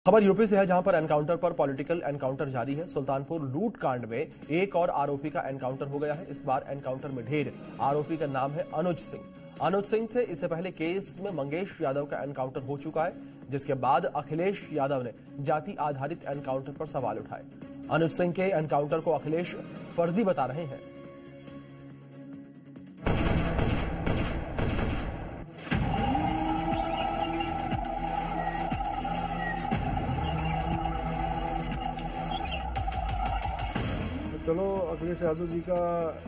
खबर यूपी से है, जहां पर एनकाउंटर पर पॉलिटिकल एनकाउंटर जारी है। सुल्तानपुर लूट कांड में एक और आरोपी का एनकाउंटर हो गया है। इस बार एनकाउंटर में ढेर। आरोपी का नाम है अनुज सिंह। अनुज सिंह से इससे पहले केस में मंगेश यादव का एनकाउंटर हो चुका है, जिसके बाद अखिलेश यादव ने जाति आधारित एनकाउंटर पर सवाल उठाए। अनुज सिंह के एनकाउंटर को अखिलेश फर्जी बता रहे हैं। चलो, अखिलेश यादव जी का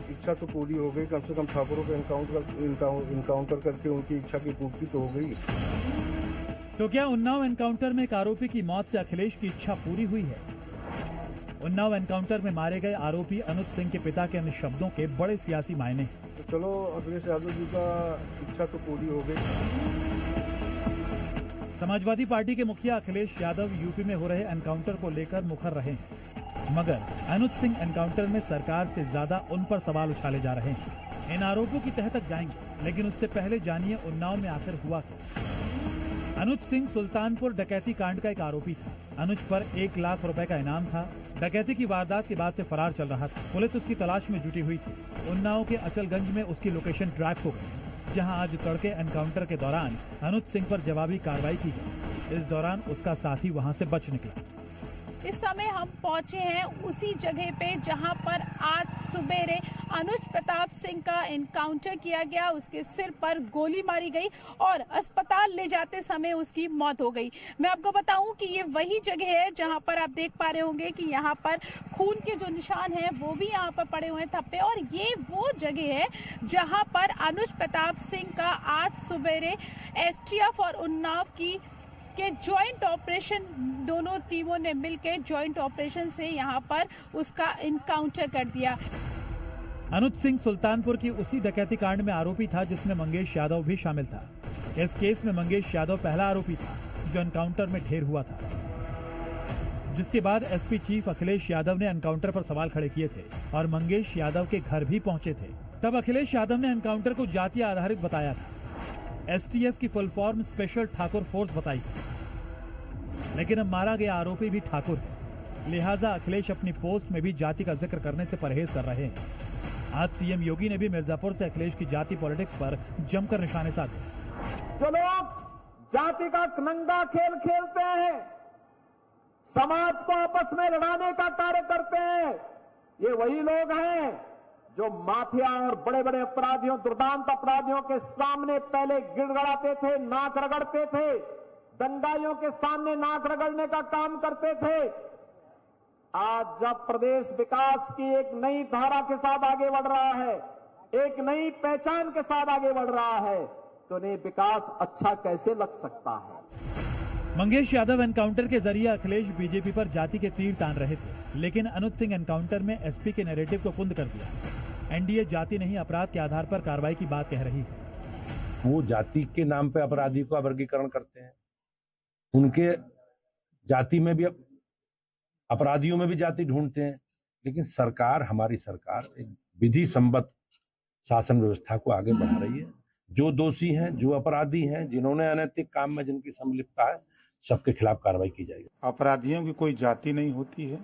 इच्छा तो पूरी हो गई। कम से कम ठाकुरों को इनकाउंटर करके उनकी इच्छा की पूर्ति तो हो गई। तो क्या उन्नाव एनकाउंटर में एक आरोपी की मौत से अखिलेश की इच्छा पूरी हुई है? उन्नाव एनकाउंटर में मारे गए आरोपी अनुज सिंह के पिता के अन्य शब्दों के बड़े सियासी मायने हैं। तो चलो, अखिलेश यादव जी का इच्छा तो पूरी हो गई। समाजवादी पार्टी के मुखिया अखिलेश यादव यूपी में हो रहे एनकाउंटर को लेकर मुखर रहे हैं, मगर अनुज सिंह एनकाउंटर में सरकार से ज्यादा उन पर सवाल उछाले जा रहे हैं। इन आरोपों की तह तक जाएंगे, लेकिन उससे पहले जानिए उन्नाव में आखिर हुआ क्या। अनुज सिंह सुल्तानपुर डकैती कांड का एक आरोपी था। अनुज पर 1 लाख रुपए का इनाम था। डकैती की वारदात के बाद से फरार चल रहा था। पुलिस उसकी तलाश में जुटी हुई थी। उन्नाव के अचलगंज में उसकी लोकेशन ट्रैक हो गई, जहां आज तड़के एनकाउंटर के दौरान अनुज सिंह पर जवाबी कार्रवाई की गई। इस दौरान उसका साथी वहां से बच निकला। इस समय हम पहुंचे हैं उसी जगह पे जहां पर आज सुबेरे अनुज प्रताप सिंह का एनकाउंटर किया गया। उसके सिर पर गोली मारी गई और अस्पताल ले जाते समय उसकी मौत हो गई। मैं आपको बताऊं कि ये वही जगह है जहां पर आप देख पा रहे होंगे कि यहाँ पर खून के जो निशान हैं वो भी यहाँ पर पड़े हुए हैं थप्पे, और ये वो जगह है जहाँ पर अनुज प्रताप सिंह का आज सुबेरे STF और उन्नाव के ज्वाइंट ऑपरेशन, दोनों टीमों ने मिलकर ज्वाइंट ऑपरेशन से यहाँ पर उसका एनकाउंटर कर दिया। अनुज सिंह सुल्तानपुर की उसी डकैती कांड में आरोपी था जिसमें मंगेश यादव भी शामिल था। इस केस में मंगेश यादव पहला आरोपी था जो एनकाउंटर में ढेर हुआ था, जिसके बाद SP चीफ अखिलेश यादव ने एनकाउंटर पर सवाल खड़े किए थे और मंगेश यादव के घर भी पहुंचे थे। तब अखिलेश यादव ने एनकाउंटर को जाति आधारित बताया था। STF की full form special Thakur force बताई, लेकिन अब मारा गया आरोपी भी ठाकुर है। लिहाजा अखिलेश अपनी पोस्ट में भी जाति का जिक्र करने से परहेज कर रहे हैं। आज CM योगी ने भी मिर्जापुर से अखिलेश की जाति पॉलिटिक्स पर जमकर निशाने साधे। जो लोग जाति का नंगा खेल खेलते हैं, समाज को आपस में लड़ाने का कार्य करते हैं, ये वही लोग हैं जो माफिया और बड़े बड़े अपराधियों, दुर्दांत अपराधियों के सामने पहले गिड़गड़ाते थे, नाक रगड़ते थे, दंगाइयों के सामने नाक रगड़ने का काम करते थे। आज जब प्रदेश विकास की एक नई धारा के साथ आगे बढ़ रहा है, एक नई पहचान के साथ आगे बढ़ रहा है, तो उन्हें विकास अच्छा कैसे लग सकता है। मंगेश यादव एनकाउंटर के जरिए अखिलेश बीजेपी पर जाति के तीर तान रहे थे, लेकिन अनुज सिंह एनकाउंटर में SP के नैरेटिव को कुंद कर दिया। NDA जाति नहीं अपराध के आधार पर कार्रवाई की बात कह रही है। वो जाति के नाम पे अपराधी का वर्गीकरण करते हैं। उनके जाति में भी, अपराधियों में भी जाति ढूंढते हैं। लेकिन सरकार, हमारी सरकार एक विधि सम्मत शासन व्यवस्था को आगे बढ़ा रही है। जो दोषी हैं, जो अपराधी हैं, जिन्होंने अनैतिक काम में जिनकी संलिप्तता है, सबके खिलाफ कार्रवाई की जाएगी। अपराधियों की कोई जाति नहीं होती है।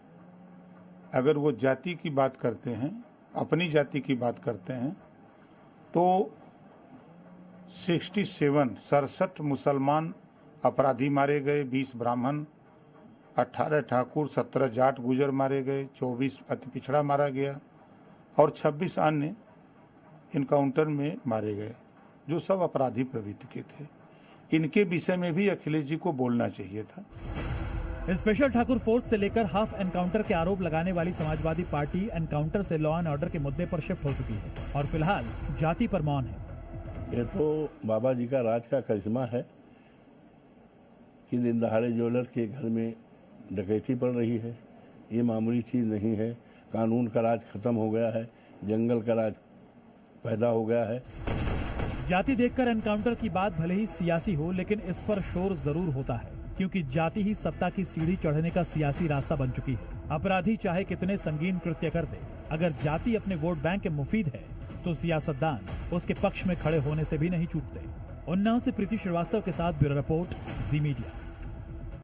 अगर वो जाति की बात करते हैं, अपनी जाति की बात करते हैं, तो 67 मुसलमान अपराधी मारे गए, 20 ब्राह्मण, 18 ठाकुर, 17 जाट गुजर मारे गए, 24 अति पिछड़ा मारा गया और 26 अन्य इनकाउंटर में मारे गए, जो सब अपराधी प्रवृत्ति के थे। इनके विषय में भी अखिलेश जी को बोलना चाहिए था। स्पेशल ठाकुर फोर्स से लेकर हाफ एनकाउंटर के आरोप लगाने वाली समाजवादी पार्टी एनकाउंटर से लॉ एंड ऑर्डर के मुद्दे पर शिफ्ट हो चुकी है और फिलहाल जाति पर मौन है। ये तो बाबा जी का राज का करिश्मा है कि दिन दहाड़े ज्वेलर के घर में डकैती पड़ रही है। ये मामूली चीज नहीं है। कानून का राज खत्म हो गया है, जंगल का राज पैदा हो गया है। जाति देखकर एनकाउंटर की बात भले ही सियासी हो, लेकिन इस पर शोर जरूर होता है, क्योंकि जाति ही सत्ता की सीढ़ी चढ़ने का सियासी रास्ता बन चुकी है। अपराधी चाहे कितने संगीन कृत्य कर दे, अगर जाति अपने वोट बैंक के मुफीद है तो सियासतदान उसके पक्ष में खड़े होने से भी नहीं चूकते। उन्नाव से प्रीति श्रीवास्तव के साथ ब्यूरो रिपोर्ट, जी मीडिया।